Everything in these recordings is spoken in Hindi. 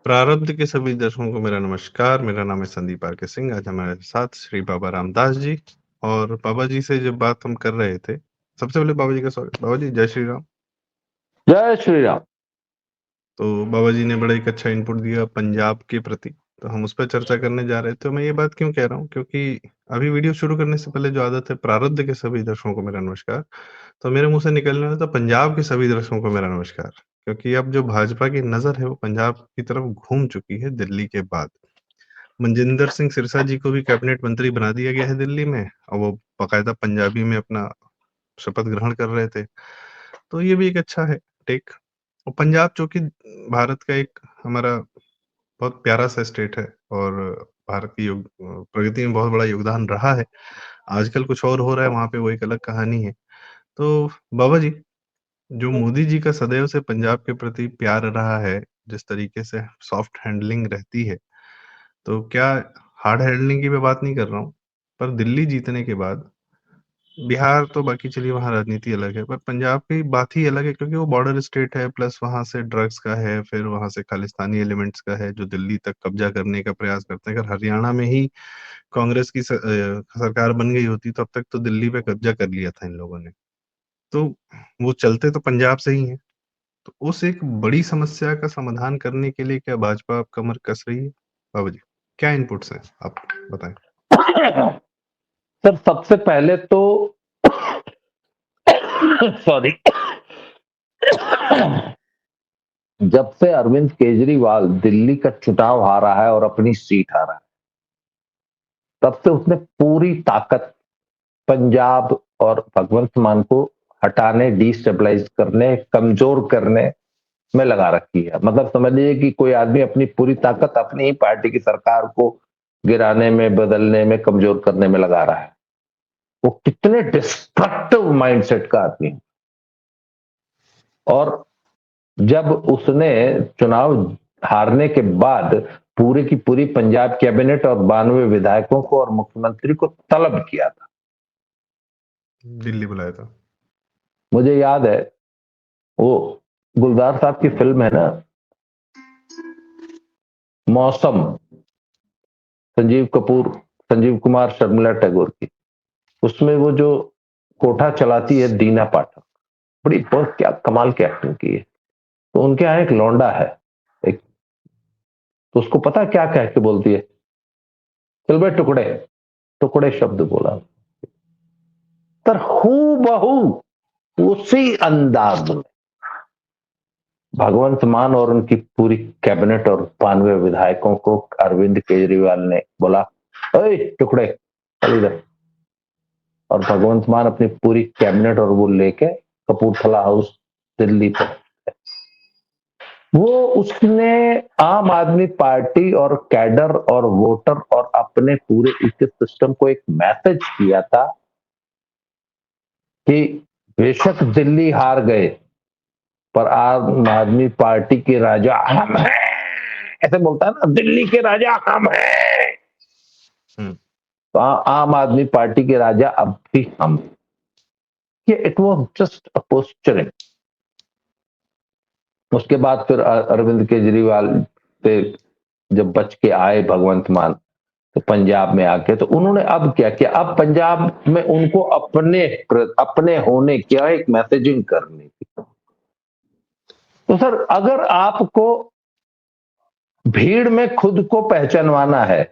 प्रारब्ध के सभी दर्शकों को मेरा नमस्कार। मेरा नाम है संदीप आर के सिंह। आज हमारे साथ श्री बाबा रामदास जी। और बाबा जी से जब बात हम कर रहे थे, सबसे पहले बाबा जी का स्वागत। बाबा जी जय श्री राम। जय श्री राम। तो बाबा जी ने बड़ा एक अच्छा इनपुट दिया पंजाब के प्रति, तो हम उस पर चर्चा करने जा रहे थे। तो मैं ये बात क्यों कह रहा हूँ, क्योंकि अभी वीडियो शुरू करने से पहले जो आदत है, प्रारब्ध के सभी दर्शकों को मेरा नमस्कार, तो मेरे मुंह से निकलने वाला था पंजाब के सभी दर्शकों को मेरा नमस्कार। क्योंकि अब जो भाजपा की नजर है वो पंजाब की तरफ घूम चुकी है दिल्ली के बाद। मनजिंदर सिंह सिरसा जी को भी कैबिनेट मंत्री बना दिया गया है दिल्ली में, और वो बाकायदा पंजाबी में अपना शपथ ग्रहण कर रहे थे। तो ये भी एक अच्छा है टेक। और पंजाब जो कि भारत का एक हमारा बहुत प्यारा सा स्टेट है, और भारत की प्रगति में बहुत बड़ा योगदान रहा है। आजकल कुछ और हो रहा है वहाँ पे, वो एक अलग कहानी है। तो बाबा जी, जो मोदी जी का सदैव से पंजाब के प्रति प्यार रहा है, जिस तरीके से सॉफ्ट हैंडलिंग रहती है, तो क्या हार्ड हैंडलिंग की मैं बात नहीं कर रहा हूँ, पर दिल्ली जीतने के बाद बिहार तो बाकी चलिए वहाँ राजनीति अलग है, पर पंजाब की बात ही अलग है, क्योंकि वो बॉर्डर स्टेट है, प्लस वहाँ से ड्रग्स का है, फिर वहाँ से खालिस्तानी एलिमेंट्स का है जो दिल्ली तक कब्जा करने का प्रयास करते हैं। अगर हरियाणा में ही कांग्रेस की सरकार बन गई होती तो अब तक तो दिल्ली पे कब्जा कर लिया था इन लोगों ने। तो वो चलते तो पंजाब से ही है। तो उस एक बड़ी समस्या का समाधान करने के लिए क्या भाजपा अब कमर कस रही है? बाबू जी, क्या इनपुट्स हैं, आप बताएं। सर सबसे पहले तो सॉरी, जब से अरविंद केजरीवाल दिल्ली का चुनाव हारा है और अपनी सीट हारा है, तब से उसने पूरी ताकत पंजाब और भगवंत मान को हटाने, डिस्टेबलाइज करने, कमजोर करने में लगा रखी है। मतलब समझ लीजिए कि कोई आदमी अपनी पूरी ताकत अपनी ही पार्टी की सरकार को गिराने में, बदलने में, कमजोर करने में लगा रहा है। वो कितने डिस्ट्रक्टिव माइंडसेट का आदमी है। और जब उसने चुनाव हारने के बाद पूरी की पूरी पंजाब कैबिनेट और 92 विधायकों को और मुख्यमंत्री को तलब किया था, दिल्ली बुलाया था। मुझे याद है वो गुलजार साहब की फिल्म है ना मौसम, संजीव कुमार शर्मिला टैगोर की, उसमें वो जो कोठा चलाती है दीना पाठक, बड़ी बहुत क्या कमाल की एक्टिंग की है। तो उनके यहाँ एक लौंडा है, एक, तो उसको पता क्या कह के बोलती है, चल भाई टुकड़े, टुकड़े शब्द बोला। पर हू बहू उसी अंदाज में भगवंत मान और उनकी पूरी कैबिनेट और 92 विधायकों को अरविंद केजरीवाल ने बोला, ओए टुकड़े इधर। और भगवंत मान अपनी पूरी कैबिनेट और वो लेके कपूरथला हाउस दिल्ली पर, वो उसने आम आदमी पार्टी और कैडर और वोटर और अपने पूरे इको सिस्टम को एक मैसेज किया था कि बेशक दिल्ली हार गए पर आम आदमी पार्टी के राजा हम हैं, ऐसे बोलता है ना, दिल्ली के राजा हम हैं। तो आम आदमी पार्टी के राजा अब भी हम। ये it was just a posturing. उसके बाद फिर अरविंद केजरीवाल पे जब बच के आए भगवंत मान, तो पंजाब में आके तो उन्होंने अब क्या किया, अब पंजाब में उनको अपने होने क्या एक मैसेजिंग करनी थी। तो सर अगर आपको भीड़ में खुद को पहचानवाना है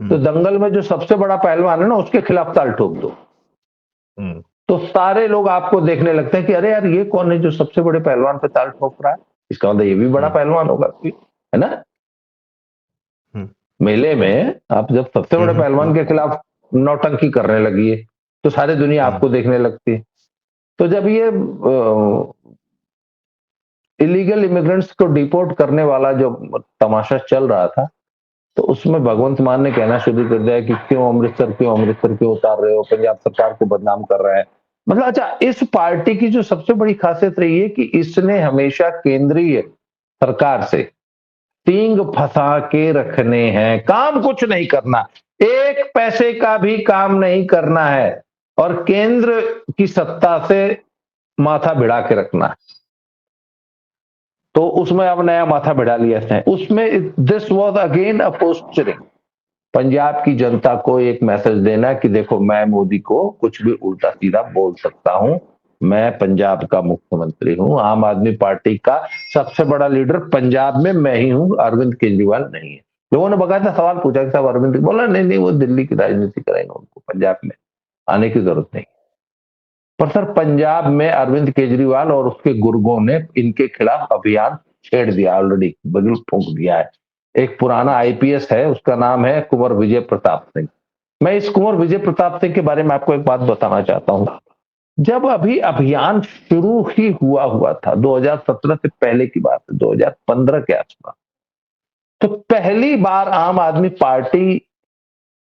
तो दंगल में जो सबसे बड़ा पहलवान है ना उसके खिलाफ ताल ठोक दो, तो सारे लोग आपको देखने लगते हैं कि अरे यार ये कौन है जो सबसे बड़े पहलवान पे ताल ठोक रहा है, इसका मतलब ये भी बड़ा पहलवान होगा, है ना। मेले में आप जब सबसे बड़े पहलवान के खिलाफ नौटंकी करने लगी है तो सारी दुनिया आपको देखने लगती है। तो जब ये इलीगल इमिग्रेंट्स को डिपोर्ट करने वाला जो तमाशा चल रहा था, तो उसमें भगवंत मान ने कहना शुरू कर दिया कि क्यों अमृतसर क्यों उतार रहे हो, पंजाब सरकार को बदनाम कर रहा है। मतलब अच्छा, इस पार्टी की जो सबसे बड़ी खासियत रही है कि इसने हमेशा केंद्रीय सरकार से सींग फंसा के रखने हैं, काम कुछ नहीं करना, एक पैसे का भी काम नहीं करना है और केंद्र की सत्ता से माथा भिड़ा के रखना है। तो उसमें अब नया माथा बढ़ा लिया इसने। उसमें this was again a posturing, Punjab की जनता को एक मैसेज देना कि देखो मैं मोदी को कुछ भी उल्टा सीधा बोल सकता हूं, मैं पंजाब का मुख्यमंत्री हूं, आम आदमी पार्टी का सबसे बड़ा लीडर पंजाब में मैं ही हूं, अरविंद केजरीवाल नहीं है। लोगों ने बकायदा सवाल पूछा कि साहब अरविंद, बोला नहीं नहीं वो दिल्ली की राजनीति करेंगे, उनको पंजाब में आने की जरूरत नहीं। पर सर पंजाब में अरविंद केजरीवाल और उसके गुर्गों ने इनके खिलाफ अभियान छेड़ दिया, ऑलरेडी बगल फूंक दिया है। एक पुराना आईपीएस है, उसका नाम है कुंवर विजय प्रताप सिंह। मैं इस कुंवर विजय प्रताप सिंह के बारे में आपको एक बात बताना चाहता हूं। जब अभी अभियान शुरू ही हुआ था, 2017 से पहले की बात है, 2015 के आसपास, तो पहली बार आम आदमी पार्टी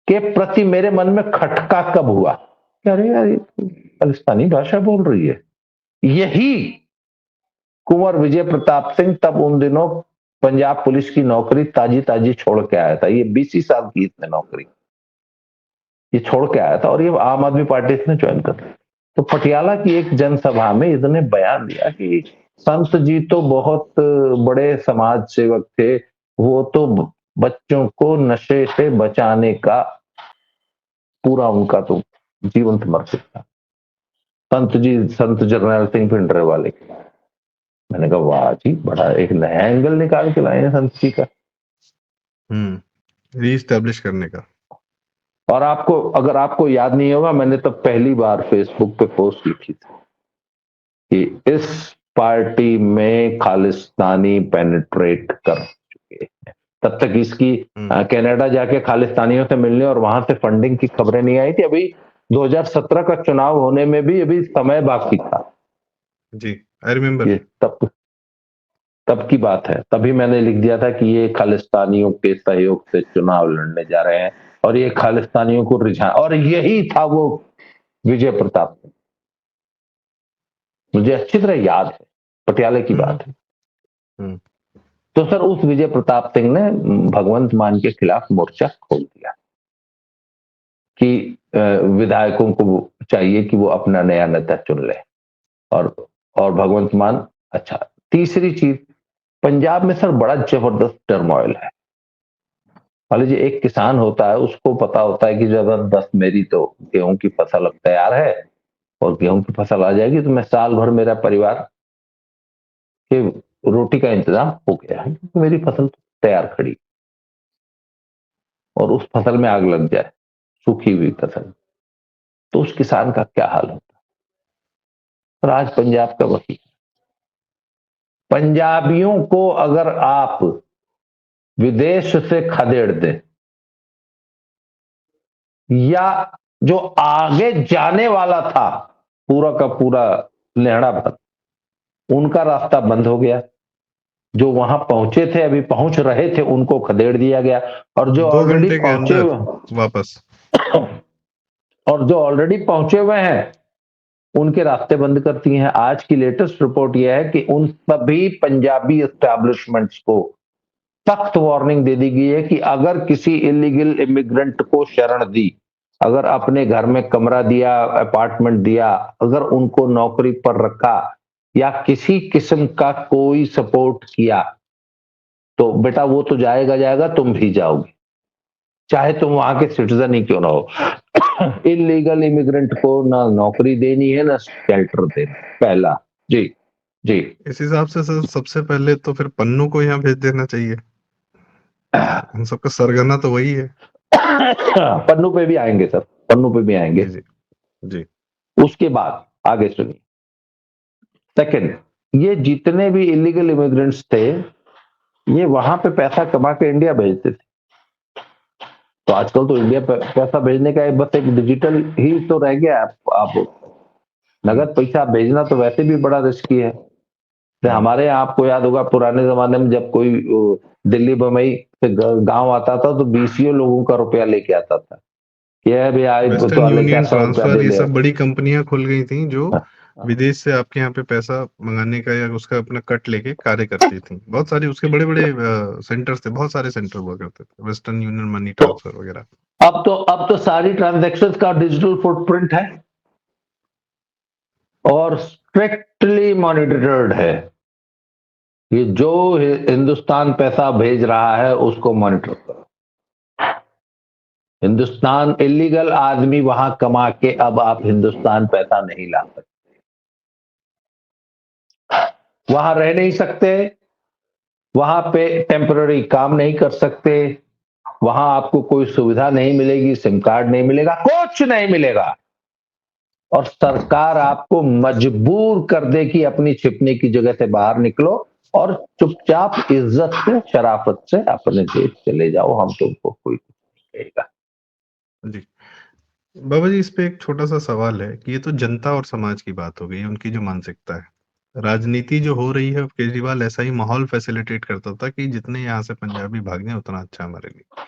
के प्रति मेरे मन में खटका कब हुआ, अरे यार ये खालिस्तानी भाषा बोल रही है। यही कुंवर विजय प्रताप सिंह तब उन दिनों पंजाब पुलिस की नौकरी ताजी ताजी छोड़ के आया था, ये 20 साल की इसने नौकरी ये छोड़ के आया था, और ये आम आदमी पार्टी इसने ज्वाइन कर ली। तो पटियाला की एक जनसभा में इसने बयान दिया कि संत जी तो बहुत बड़े समाज सेवक थे, वो तो बच्चों को नशे से बचाने का पूरा उनका तो जीवन समर्पित था, संत जी संत जरनैल सिंह भिंडरे वाले। मैंने कहा वाह जी, बड़ा एक नया एंगल निकाल के लाए हैं संत जी का। रीस्टैब्लिश करने का। और आपको अगर आपको याद नहीं होगा, मैंने तब पहली बार फेसबुक पे पोस्ट लिखी थी कि इस पार्टी में खालिस्तानी पेनिट्रेट कर चुके हैं। तब तक इसकी कनाडा जाके खालिस्तानियों से मिलने और वहां से फंडिंग की खबरें नहीं आई थी। अभी 2017 का चुनाव होने में भी अभी समय बाकी था जी, आई रिमेम्बर। ये तब की बात है। तभी मैंने लिख दिया था कि ये खालिस्तानियों के सहयोग से चुनाव लड़ने जा रहे हैं और ये खालिस्तानियों को रिझान, और यही था वो विजय प्रताप सिंह। मुझे अच्छी तरह याद है, पटियाले की बात है। तो सर उस विजय प्रताप सिंह ने भगवंत मान के खिलाफ मोर्चा खोल दिया कि विधायकों को चाहिए कि वो अपना नया नेता चुन ले, और भगवंत मान। अच्छा, तीसरी चीज, पंजाब में सर बड़ा जबरदस्त टर्मोइल है। मान लीजिए एक किसान होता है, उसको पता होता है कि जबरदस्त मेरी तो गेहूं की फसल अब तैयार है और गेहूं की फसल आ जाएगी तो मैं साल भर मेरा परिवार के रोटी का इंतजाम हो गया है, तो मेरी फसल तैयार खड़ी, और उस फसल में आग लग जाए, सूखी हुई फसल, तो उस किसान का क्या हाल होता। और आज पंजाब का वही, पंजाबियों को अगर आप विदेश से खदेड़ दें या जो आगे जाने वाला था पूरा का पूरा लेहड़ा भर, उनका रास्ता बंद हो गया। जो वहां पहुंचे थे, अभी पहुंच रहे थे, उनको खदेड़ दिया गया, और जो 2 ऑलरेडी घंटे के पहुंचे अंदर वापस। और जो ऑलरेडी पहुंचे हुए हैं उनके रास्ते बंद कर दिए हैं। आज की लेटेस्ट रिपोर्ट यह है कि उन सभी पंजाबी एस्टैब्लिशमेंट्स को सख्त वार्निंग दे दी गई है कि अगर किसी इलीगल इमिग्रेंट को शरण दी, अगर अपने घर में कमरा दिया, अपार्टमेंट दिया, अगर उनको नौकरी पर रखा या किसी किस्म का कोई सपोर्ट किया, तो बेटा वो तो जाएगा जाएगा, तुम भी जाओगे, चाहे तुम वहां के सिटीजन ही क्यों ना हो। इलीगल इमिग्रेंट को ना नौकरी देनी है ना शेल्टर देना, पहला। जी जी। इस हिसाब से सर सबसे पहले तो फिर पन्नू को यहाँ भेज देना चाहिए, हम सबका सरगना तो वही है। पन्नू पे भी आएंगे सर, पन्नू पे भी आएंगे। जी जी जी। उसके बाद आगे सुनिए। सेकंड, ये जितने भी इलीगल इमिग्रेंट्स थे, ये वहां पे पैसा कमा के इंडिया भेजते थे। तो आजकल तो इंडिया पैसा भेजने का बस एक डिजिटल ही तो रह गया। आप नगद पैसा भेजना तो वैसे भी बड़ा रिस्की है। हमारे यहाँ आपको याद होगा पुराने जमाने में जब कोई दिल्ली बम्बई से गांव आता था तो बीसीओ लोगों का रुपया लेके आता था, यह भी आए वेस्टर्न तो लेके यूनियन, 100 रुपया ट्रांसफर, दे ये ले। सब बड़ी कंपनियां खुल गई थी जो हाँ, हाँ। विदेश से आपके यहाँ पे पैसा मंगाने का या उसका अपना कट लेके कार्य करती थी। बहुत सारी उसके बड़े बड़े सेंटर्स थे, बहुत सारे सेंटर हुआ करते थे, वेस्टर्न यूनियन मनी तो ट्रांसफर वगैरह। अब तो सारी ट्रांजैक्शन का डिजिटल फुटप्रिंट है और स्ट्रिक्टली मॉनिटर्ड है। ये जो हिंदुस्तान पैसा भेज रहा है उसको मॉनिटर करो। हिंदुस्तान इलीगल आदमी वहां कमा के अब आप हिंदुस्तान पैसा नहीं ला सकते, वहां रह नहीं सकते, वहां पे टेम्पररी काम नहीं कर सकते, वहां आपको कोई सुविधा नहीं मिलेगी, सिम कार्ड नहीं मिलेगा, कुछ नहीं मिलेगा। और सरकार आपको मजबूर कर दे कि अपनी छिपने की जगह से बाहर निकलो और चुपचाप इज्जत से शराफत से अपने देश चले जाओ, हम तुमको कोई कुछ नहीं कहेगा। जी। बाबा जी, इस पे एक छोटा-सा सवाल है कि ये तो जनता और समाज की बात हो गई, उनकी जो मानसिकता है। राजनीति जो हो रही है, अब केजरीवाल ऐसा ही माहौल फैसिलिटेट करता था कि जितने यहाँ से पंजाबी भाग जाएँ उतना अच्छा हमारे लिए।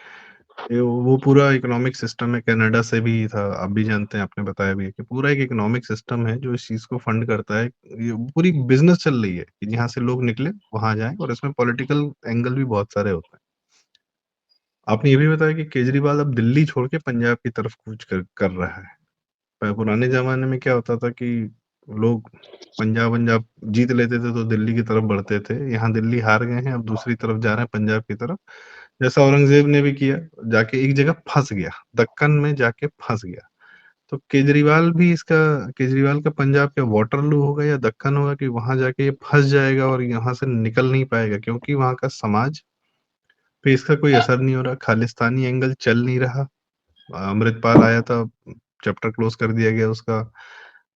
ये वो पूरा इकोनॉमिक सिस्टम है, कनाडा से भी था, आप भी जानते हैं, आपने बताया भी है कि पूरा एक इकोनॉमिक सिस्टम है जो इस चीज़ को फंड करता है। ये पूरी बिज़नेस चल रही है कि जहाँ से लोग निकले, वहाँ जाएँ, और इसमें पॉलिटिकल एंगल भी बहुत सारे होते हैं। आपने ये भी बताया कि केजरीवाल अब दिल्ली छोड़ के पंजाब की तरफ कूच कर कर रहा है। पुराने ज़माने में क्या होता था कि लोग पंजाब-वंजाब जीत लेते थे तो दिल्ली की तरफ बढ़ते थे। यहाँ दिल्ली हार गए हैं, अब दूसरी तरफ जा रहे हैं, पंजाब की तरफ। जैसा औरंगज़ेब ने भी किया, जाके एक जगह फँस गया, दक्कन में जाके फँस गया। तो केजरीवाल का पंजाब क्या वाटरलू होगा या दक्कन होगा कि वहाँ जाके ये फँस जाएगा और यहाँ से निकल नहीं पाएगा, क्योंकि वहाँ का समाज पे इसका कोई असर नहीं हो रहा, खालिस्तानी एंगल चल नहीं रहा। अमृतपाल आया था, चैप्टर क्लोज़ कर दिया गया उसका।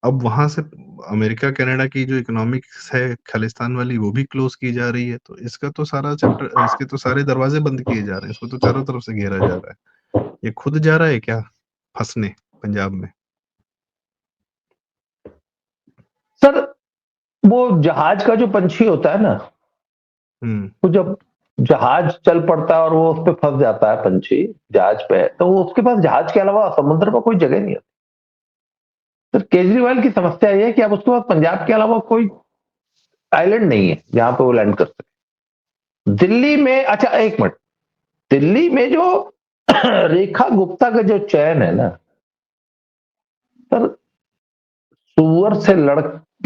अब वहाँ से अमेरिका, कनाडा की जो इकोनॉमिक्स है खालिस्तान वाली, वो भी क्लोज़ की जा रही है। तो इसके तो सारे दरवाज़े बंद किए जा रहे हैं, इसको तो चारों तरफ से घेरा जा रहा है। ये खुद जा रहा है क्या फँसने पंजाब में? सर, वो जहाज का जो पंछी होता है ना, हुँ, वो जब जहाज चल पड़ता है और वो उस पे फंस जाता है पंछी जहाज पे, तो वो उसके पास जहाज के अलावा समुद्र में कोई जगह नहीं होती। तो केजरीवाल की समस्या ये है कि अब उसके पास पंजाब के अलावा कोई आइलैंड नहीं है जहां पे वो लैंड कर सके। दिल्ली में, अच्छा एक मिनट, दिल्ली में जो रेखा गुप्ता का जो चयन है ना सर, सुअर से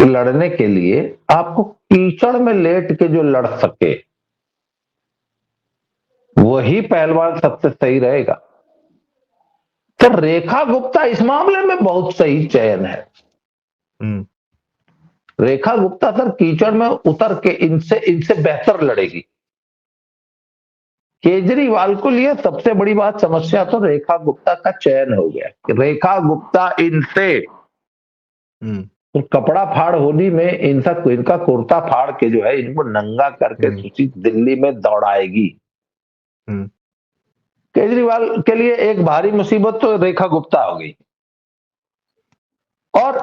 लड़ने के लिए आपको कीचड़ में लेट के जो लड़ सके वही पहलवान सबसे सही रहेगा। तो रेखा गुप्ता इस मामले में बहुत सही चयन है। हुँ, रेखा गुप्ता सर कीचड़ में उतर के इनसे इनसे बेहतर लड़ेगी। केजरीवाल को लिए सबसे बड़ी बात समस्या तो रेखा गुप्ता का चयन हो गया कि रेखा गुप्ता इनसे हुँ, तो कपड़ा फाड़ होली में इनका कुर्ता फाड़ के जो है इनको नंगा करके हुँ, सूची दिल्ली में दौड़ाएगी। हुँ। केजरीवाल के लिए एक भारी मुसीबत तो रेखा गुप्ता हो गई। और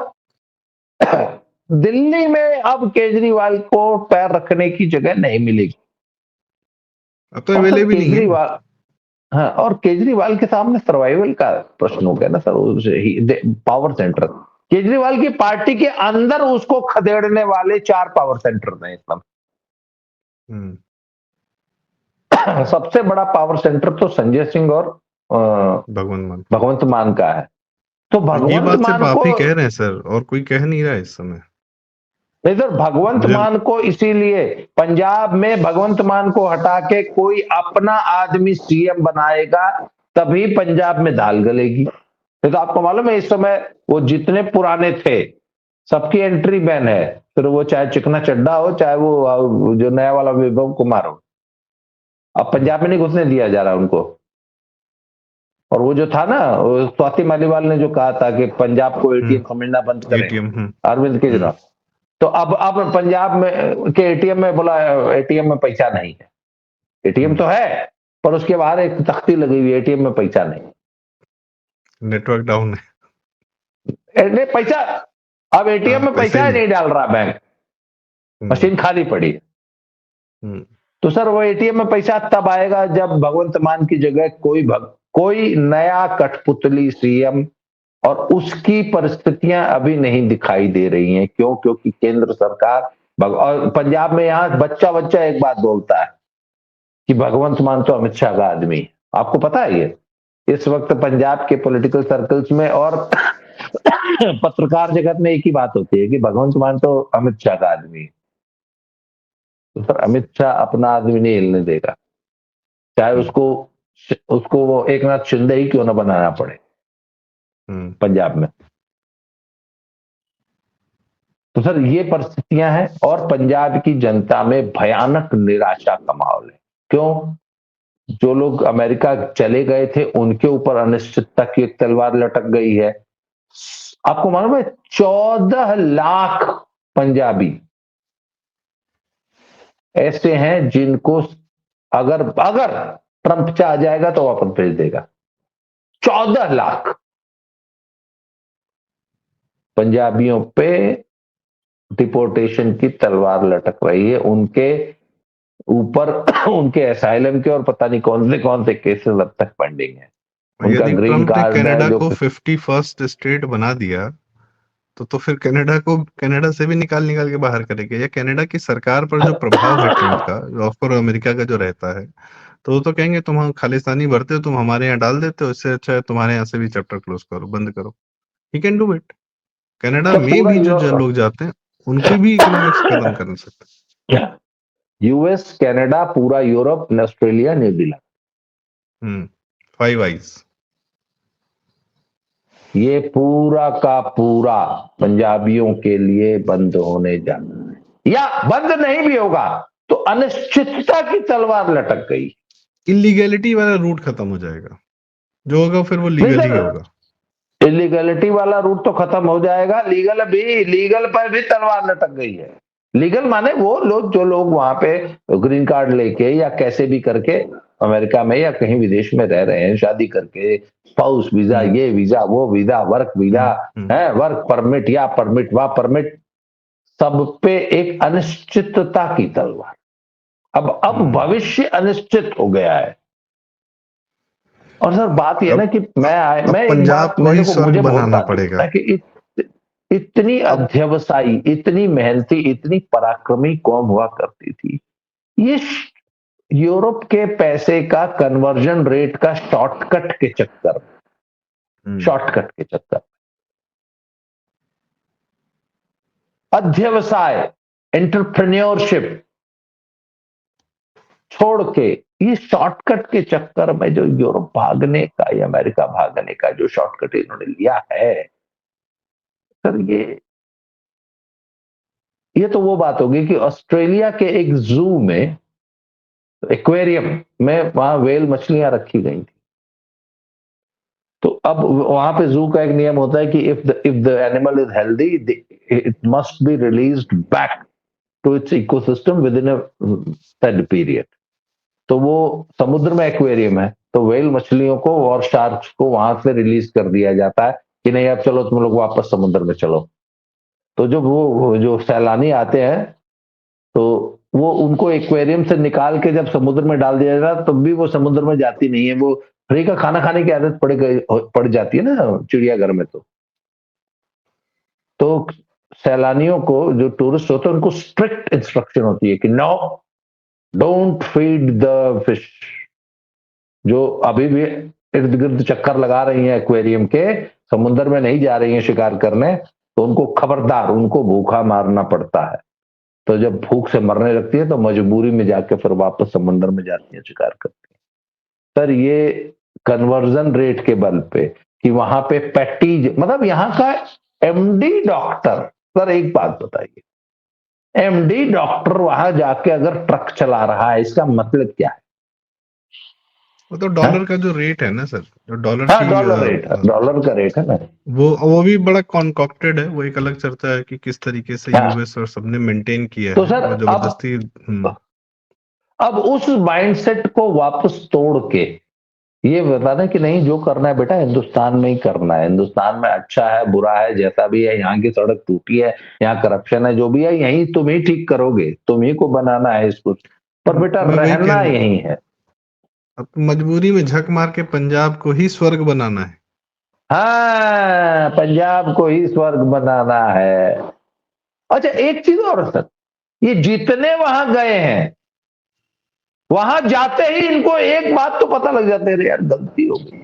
दिल्ली में अब केजरीवाल को पैर रखने की जगह नहीं मिलेगी। अब तो और सर अवेलेबल ही है। केजरीवाल, हाँ, और केजरीवाल के सामने सर्वाइवल का प्रश्न हो गया ना सर, पावर सेंटर। केजरीवाल की पार्टी के अंदर उसको खदेड़ने वाले 4 पावर सेंटर हैं इस समय। हुँ, सबसे बड़ा पावर सेंटर तो संजय सिंह और अ, भगवंत मान। भगवंत मान का है। तो ये भगवंत बात सिर्फ़ मान आप को, ही कह रहे हैं सर, और कोई कह नहीं रहा है इस समय। नहीं सर, भगवंत मुझे मान को इसीलिए पंजाब में भगवंत मान को हटा के कोई अपना आदमी सीएम बनाएगा तभी पंजाब में दाल गलेगी। नहीं तो आपको मालूम है इस समय वो जितने पुराने थे सबकी एंट्री बैन है। फिर वो चाहे चिकना चड्डा हो, चाहे वो जो नया वाला विभव कुमार हो, अब हुँ, पंजाब में नहीं घुसने दिया जा रहा उनको। और वो जो था ना, वो स्वाति मालीवाल ने जो कहा था कि पंजाब को हुँ, एटीएम समझना बंद करें, एटीएम, अरविंद हुँ, केजरीवाल। तो अब पंजाब में के एटीएम में बोला एटीएम में पैसा नहीं है। एटीएम हुँ। तो है पर उसके बाहर एक तख्ती लगी हुई है, एटीएम में पैसा नहीं। नेटवर्क डाउन है। नहीं पैसा, अब हाँ, एटीएम में पैसा ही पैसा ही नहीं। नहीं डाल रहा बैंक, हुँ, मशीन खाली पड़ी है। हुँ, तो सर वो एटीएम में पैसा तब आएगा जब भगवंत मान की जगह कोई नया कठपुतली सीएम। और उसकी परिस्थितियां अभी नहीं दिखाई दे रही हैं। क्यों? क्योंकि केंद्र सरकार और पंजाब में यहां बच्चा बच्चा एक बात बोलता है कि भगवंत मान तो अमित शाह का आदमी है। आपको पता है ये इस वक्त पंजाब के पॉलिटिकल सर्कल्स में और पत्रकार जगत में एक ही बात होती है कि भगवंत मान तो अमित शाह का आदमी है। तो सर अमित शाह अपना आदमी नहीं हिलने देगा, चाहे उसको उसको वो एक नाथ शिंदे ही क्यों ना बनाना पड़े पंजाब में। तो सर ये परिस्थितियां हैं और पंजाब की जनता में भयानक निराशा का माहौल है। क्यों? जो लोग अमेरिका चले गए थे उनके ऊपर अनिश्चितता की एक तलवार लटक गई है। आपको मालूम है 14 लाख पंजाबी ऐसे हैं जिनको अगर अगर ट्रंप चाह जाएगा तो वापस भेज देगा। 14 लाख पंजाबियों पे डिपोर्टेशन की तलवार लटक रही है, उनके ऊपर उनके असाइलम के और पता नहीं कौन से केसेस अब तक पेंडिंग है। उनका यदि ग्रीन ट्रम्प ने कार्ड है कनाडा जो को 51st स्टेट बना दिया तो फिर कनाडा को कनाडा से भी निकाल निकाल के बाहर करेंगे, या कनाडा की सरकार पर जो प्रभाव है ट्रम्प का, ऑफ कोर्स अमेरिका का जो रहता है, तो वो तो कहेंगे तुम हम खालिस्तानी भरते हो, तुम हमारे यहाँ डाल देते हो, इससे अच्छा है तुम्हारे यहाँ से भी चैप्टर क्लोज करो, बंद करो। He can do it. Canada जब में पूरा भी जो लोग जाते हैं उनकी भी इकोनॉमिक्स खत्म कर सकते यूएस, कनाडा, पूरा यूरोप, ऑस्ट्रेलिया, न्यूजीलैंड, हैं। 5 आइज। ये पूरा का पूरा पंजाबियों के लिए बंद होने जा रहा है, या बंद नहीं भी होगा तो अनिश्चितता की तलवार लटक गई। इलीगैलिटी वाला रूट खत्म हो जाएगा, जो होगा फिर वो नहीं लीगल ही सर, होगा। इलीगलिटी वाला रूट तो खत्म हो जाएगा, लीगल पर भी तलवार लटक गई है। लीगल माने वो लोग जो लोग वहां पे ग्रीन कार्ड लेके या कैसे भी करके अमेरिका में या कहीं विदेश में रह रहे हैं, शादी करके, स्पाउस वीजा, हम्म ये वीजा, वो वीजा, वर्क वीजा हम्म है, वर्क परमिट या परमिट व परमिट, सब पे एक अनिश्चितता की तलवार। अब हम्म। भविष्य अनिश्चित हो गया है। और सर बात यह ना अब कि अब मैं एक पंजाब बात, को ही मेरे को स्वर्ग मुझे बहुत बनाना ताज्जुब पड़ेगा। होता है कि इतनी अब अध्यवसायी, इतनी मेहनती, इतनी पराक्रमी कौम हुआ करती थी, ये यूरोप के पैसे का कन्वर्जन रेट का हम्म शॉर्टकट के चक्कर, अध्यवसाय, एंटरप्रेन्योरशिप छोड़ के ये शॉर्टकट के चक्कर में जो यूरोप भागने का या अमेरिका भागने का जो शॉर्टकट इन्होंने लिया है सर, ये तो वो बात होगी कि ऑस्ट्रेलिया के एक जू में, एक्वेरियम में, वहां वेल मछलियां रखी गई थी। तो अब वहां पे जू का एक नियम होता है कि if the animal is healthy it must be released back to its ecosystem within a said period. तो वो समुद्र में एक्वेरियम है, तो वेल मछलियों को और शार्क्स को वहां से रिलीज कर दिया जाता है कि नहीं अब चलो तुम लोग वापस समुद्र में चलो। तो जो वो जो सैलानी आते हैं तो वो उनको एक्वेरियम से निकाल के जब समुद्र में डाल दिया जाता तब भी वो समुद्र में जाती नहीं है, वो फ्री का खाना खाने की आदत पड़ जाती है ना चिड़ियाघर में। तो सैलानियों को, जो टूरिस्ट होते हैं, उनको स्ट्रिक्ट इंस्ट्रक्शन होती है कि no, don't feed the fish. जो अभी भी इर्द गिर्द चक्कर लगा रही हैं एक्वेरियम के, समुद्र में नहीं जा रही हैं शिकार करने, तो उनको खबरदार, उनको भूखा मारना पड़ता है। तो जब भूख से मरने लगती है तो मजबूरी में जाके फिर वापस समंदर में जाती है शिकार करती है। सर ये कन्वर्जन रेट के बल पे कि वहां पे पैटीज, मतलब यहाँ का एमडी डॉक्टर, सर एक बात बताइए, एमडी डॉक्टर वहां जाके अगर ट्रक चला रहा है इसका मतलब क्या वो तो है? डॉलर का जो रेट है ना सर, जो डॉलर हाँ की डॉलर का रेट है ना। वो भी बड़ा कॉन्कॉक्टेड है, वो एक अलग चर्चा है कि किस तरीके से हाँ यूएस और सबने मेंटेन किया तो है, सर वो जबरदस्ती। अब उस माइंडसेट को वापस तोड़ के ये बताना कि नहीं, जो करना है बेटा हिंदुस्तान में ही करना है, हिंदुस्तान में अच्छा है बुरा है जैसा भी है, यहाँ की सड़क टूटी है, यहाँ करप्शन है, जो भी है यही तुम ही ठीक करोगे, तुम ही को बनाना है इसको, पर बेटा मैं वही कह रहना रहा हूँ, यही है। अब मजबूरी में झक मार के पंजाब को ही स्वर्ग बनाना है। हाँ पंजाब को ही स्वर्ग बनाना है। अच्छा एक चीज और सर, ये जितने वहां गए हैं वहां जाते ही इनको एक बात तो पता लग जाती है, यार गलती हो गई।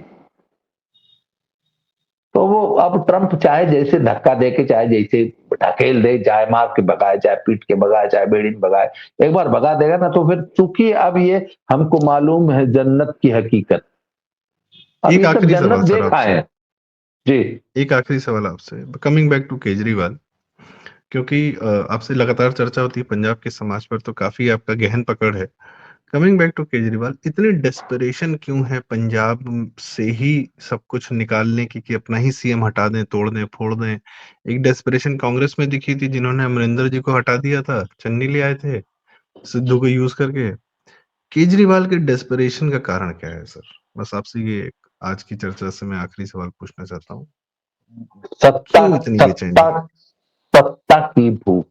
तो वो अब ट्रंप चाहे जैसे धक्का दे के, चाहे जैसे ढकेल दे, चाहे मार के भगाए, चाहे पीट के भगाए, चाहे बेड़ी में भगाए, एक बार भगा देगा ना तो फिर चूंकि अब ये हमको मालूम है जन्नत की हकीकत, अब एक ये सब आखिरी जन्नत सवाल सर देख आए आपसे, हैं। जी। एक आखिरी सवाल आपसे, कमिंग बैक टू केजरीवाल, क्योंकि आपसे लगातार चर्चा होती है पंजाब के समाज पर, तो काफ़ी आपका गहन पकड़ है। कमिंग बैक टू केजरीवाल, इतनी डेस्परेशन क्यों है पंजाब से ही सब कुछ निकालने की कि अपना ही सीएम हटा दें, तोड़ दें, फोड़ दें? एक डेस्परेशन कांग्रेस में दिखी थी, जिन्होंने अमरिंदर जी को हटा दिया था, चन्नी ले आए थे, सिद्धू को यूज़ करके। केजरीवाल के डेस्परेशन का कारण क्या है सर? बस आपसे ये एक आज की चर्चा से मैं आखिरी सवाल पूछना चाहता हूँ। सत्ता, क्यों इतनी सत्ता, बेचैनी? सत्ता की भूख।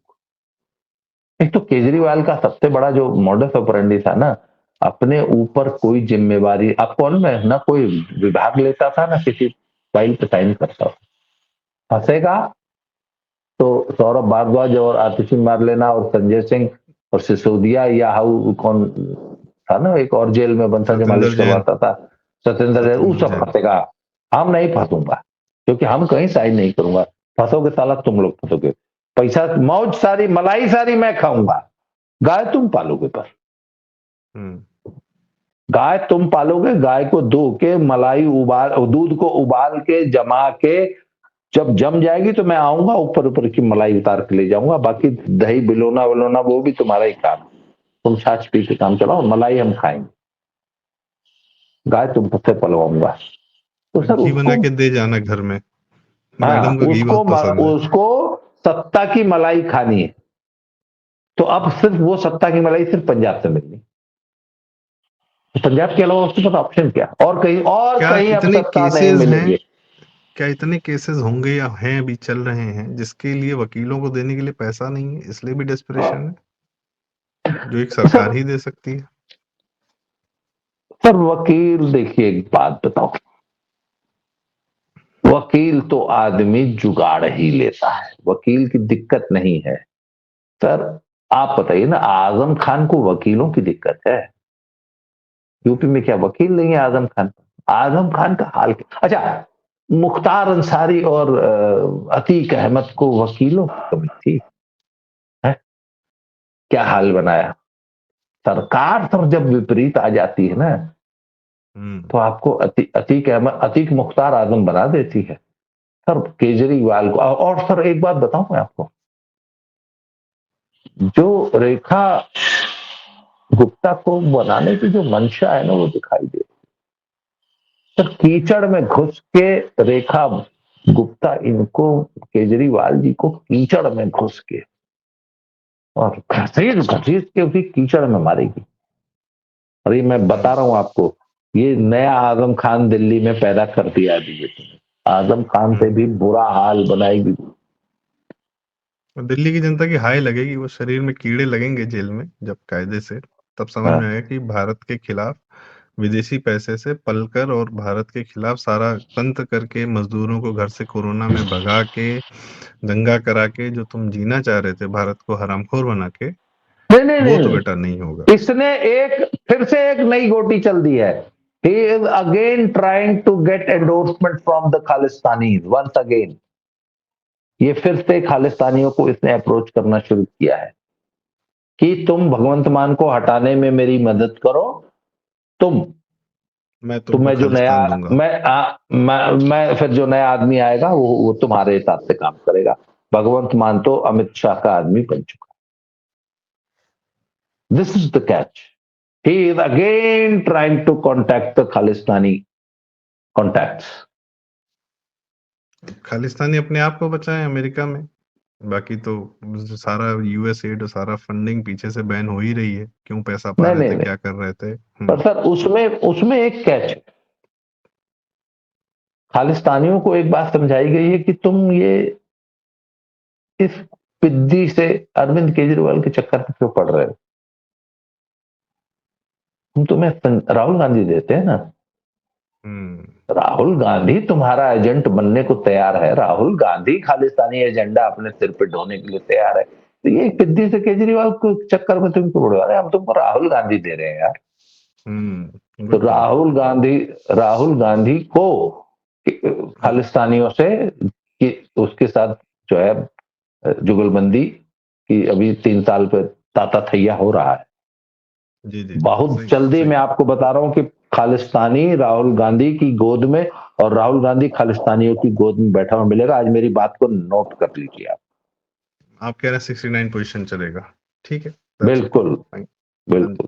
एक तो केजरीवाल का सबसे बड़ा जो मॉडस ऑपरेंडी था ना, अपने ऊपर कोई जिम्मेवारी, अब कौन में ना कोई विभाग लेता था, ना किसी फाइल पे साइन करता था। फंसेगा तो सौरभ भारद्वाज और आतिशी मार लेना और संजय सिंह और सिसोदिया, या हाउ कौन था ना एक और जेल में बंसा जो सतेंद्र मालिश जैन, करवाता था, सत्येंद्र जैन, वो सतेंद्र सब जैन। फंसेगा। हम नहीं फंसूंगा, क्योंकि हम कहीं साइन नहीं करूंगा। फंसोगे साला तुम लोग फंसोगे। पैसा मौज सारी, मलाई सारी मैं खाऊंगा, गाय तुम पालोगे। पर हुँ। गाय तुम पालोगे, गाय को धो के मलाई उबाल, दूध को उबाल के जमा के जब जम जाएगी तो मैं आऊंगा, ऊपर ऊपर की मलाई उतार के ले जाऊंगा। बाकी दही बिलोना विलोना वो भी तुम्हारा ही काम, तुम छाछ पी के काम चलाओ, मलाई हम खाएंगे, गाय तुम से पलवाऊंगा। तो सर घी बना उसको, के दे जाना घर में, हाँ मैडम को घी उसको बहुत पसंद है। उसको सत्ता की मलाई खानी है। तो अब सिर्फ वो सत्ता की मलाई सिर्फ पंजाब से मिलनी, तो पंजाब के अलावा उसके पास ऑप्शन क्या, और क्या कहीं अब इतने सत्ता नहीं केसेज़ हैं, मिलेगी। क्या इतने केसेज़ होंगे या हैं अभी चल रहे हैं, जिसके लिए वकीलों को देने के लिए पैसा नहीं है, इसलिए भी डेस्परेशन है, जो एक सर, सरकार ही दे सकती है? सर वकील देखिए, एक बात बताओ, वकील तो आदमी जुगाड़ ही लेता है, वकील की दिक्कत नहीं है। सर आप बताइए ना, आजम खान को वकीलों की दिक्कत है? यूपी में क्या वकील नहीं है आजम खान? आजम खान का हाल क्या? अच्छा, मुख्तार अंसारी और अतीक अहमद को वकीलों की कमी थी, है? क्या हाल बनाया। सरकार सर जब विपरीत आ जाती है ना, हुँ। तो आपको अतीक अहमद, अतीक मुख्तार आजम बना देती है। सर केजरीवाल को, और सर एक बात बताऊं मैं आपको, जो रेखा गुप्ता को बनाने की जो मंशा है ना, वो दिखाई दे। सर कीचड़ में घुस के रेखा गुप्ता इनको, केजरीवाल जी को कीचड़ में घुस के और घसीट घसीट के उसी कीचड़ में मारेगी। अरे मैं बता हुँ, रहा हूं आपको, ये नया आजम खान दिल्ली में पैदा कर दिया है बीजेपी ने। आजम खान से हुँ। भी बुरा हाल बनाएगी। और दिल्ली की जनता की हाय लगेगी, वो शरीर में कीड़े लगेंगे जेल में जब कायदे से, तब समझ में हाँ। आएगा कि भारत के खिलाफ विदेशी पैसे से पलकर और भारत के खिलाफ सारा तंत्र करके मज़दूरों को घर से कोरोना में भगा के, दंगा करा के जो तुम जीना चाह रहे थे भारत को हरामखोर बना के, नहीं नहीं वो तो नहीं, बेटा नहीं होगा। इसने एक फिर से एक नई गोटी चल दी है। He is again trying to get endorsement from the Khalistanis once again. ये फिर से खालिस्तानियों को इसने अप्रोच करना शुरू किया है कि तुम भगवंत मान को हटाने में मेरी मदद करो। तुम मैं तो तुमको मैं जो नया, खालिस्तान दूँगा। मैं फिर जो नया आदमी आएगा वो तुम्हारे हिसाब से काम करेगा। भगवंत मान तो अमित शाह का आदमी बन चुका है। This is the catch. He is again trying to contact the Khalistani contacts. Khalistani अपने आप को बचाएँ अमेरिका में, बाकी तो जो सारा यूएस एड और सारा फंडिंग पीछे से बैन हो ही रही है। क्यों पैसा पा नहीं रहे नहीं थे, नहीं, क्या कर रहे थे? पर सर उसमें उसमें एक कैच है। खालिस्तानियों को एक बात समझाई गई है कि तुम ये इस पिद्दी से, अरविंद केजरीवाल के चक्कर में क्यों पड़ रहे हो? हम तुम्हें राहुल गांधी देते हैं ना। हुँ, राहुल गांधी तुम्हारा एजेंट बनने को तैयार है, राहुल गांधी खालिस्तानी एजेंडा अपने सिर पे ढोने के लिए तैयार है। तो ये पिद्दी से केजरीवाल को चक्कर में तुम क्यों पड़ रहे हो? हम तुमको राहुल गांधी दे रहे हैं यार। हुँ, तो गुड पॉइंट। राहुल गांधी को जी, खालिस्तानियों से कि उसके साथ जो है जुगलबंदी की अभी 3 साल पे ताताथैया हो रहा है। जी, जी, जी, बहुत सही, जल्दी सही। मैं आपको बता रहा हूं कि खालिस्तानी राहुल गांधी की गोद में और राहुल गांधी खालिस्तानियों की गोद में बैठा हुआ मिलेगा। आज मेरी बात को नोट कर लीजिए आप। आप कह रहे हैं 69 पोज़ीशन चलेगा। ठीक है, दैट्स ओके, बिल्कुल, फाइन। हाँ जी। बिल्कुल।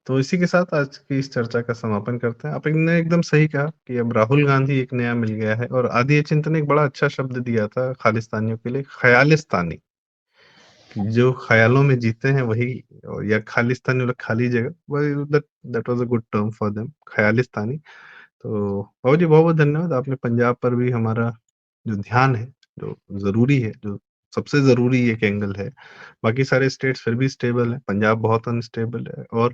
तो इसी के साथ आज की इस चर्चा का समापन करते हैं। आपने एकदम सही कहा कि अब राहुल गांधी एक नया मिल गया है और आदि चिंतन ने एक बड़ा अच्छा शब्द दिया था खालिस्तानियों के लिए, ख़यालिस्तानी। जो ख़यालों में जीते हैं वही, और या खालिस्तानी मतलब खाली जगह, वही that that was a good term for them, ख़यालिस्तानी। तो बाबू जी बहुत-बहुत धन्यवाद। आपने पंजाब पर भी हमारा जो ध्यान है, जो ज़रूरी है, जो सबसे ज़रूरी एक एंगल है। बाकी सारे स्टेट्स फिर भी स्टेबल हैं, पंजाब बहुत अनस्टेबल है और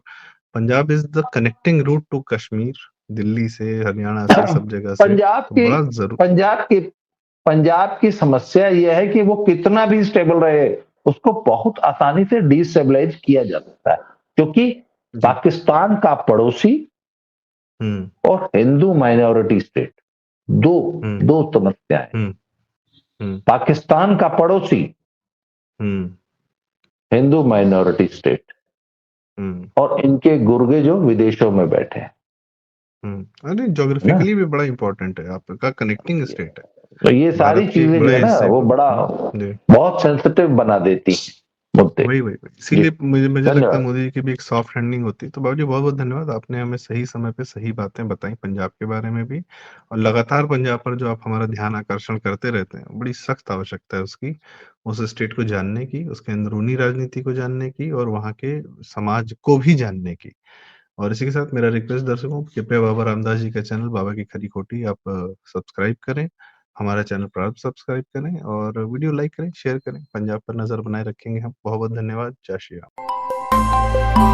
Punjab is the connecting route to Kashmir, Delhi से, हरियाणा से, सब जगह से, पंजाब तो की बड़ा ज़रू पंजाब की पंजाब की समस्या यह है कि वो कितना भी स्टेबल रहे, उसको बहुत आसानी से डिस्टेबलाइज किया जा सकता है, क्योंकि जी। पाकिस्तान का पड़ोसी हुँ, और हिंदू माइनॉरिटी स्टेट, दो हुँ, दो समस्याएं। हुँ, हुँ, पाकिस्तान का पड़ोसी, हुँ, हिंदू माइनॉरिटी स्टेट, हुँ, और इनके गुर्गे जो विदेशों में बैठे हैं, हुँ। अरे है ना? ज्योग्राफिकली भी बड़ा इम्पोर्टेंट है, आपका कनेक्टिंग स्टेट है। तो ये सारी भारत के एक चीजें जो है बड़े ना हिस्से वो को, बड़ा जी। बहुत सेंसिटिव बना देती हैं मुद्दे। वही, वही, वही। जी, इसीलिए मुझे मुझे लगता है धन्यवाद। मोदी जी की भी एक सॉफ्ट लैंडिंग होती। तो बाबू जी बहुत-बहुत धन्यवाद। आपने हमें सही समय पे सही बातें बताई पंजाब के बारे में भी, और लगातार पंजाब पर जो आप हमारा ध्यान आकर्षण करते रहते हैं, बड़ी सख्त आवश्यकता है उसकी, उस स्टेट को जानने की, उसके अंदरूनी राजनीति को जानने की और वहाँ के समाज को भी जानने की। और इसी के साथ मेरा रिक्वेस्ट दर्शकों, कृपया बाबा रामदास जी का चैनल बाबा की खरी खोटी आप सब्सक्राइब करें। हमारा चैनल प्राप्त सब्सक्राइब करें और वीडियो लाइक करें, शेयर करें। पंजाब पर नज़र बनाए रखेंगे हम। बहुत-बहुत धन्यवाद। जय श्री राम।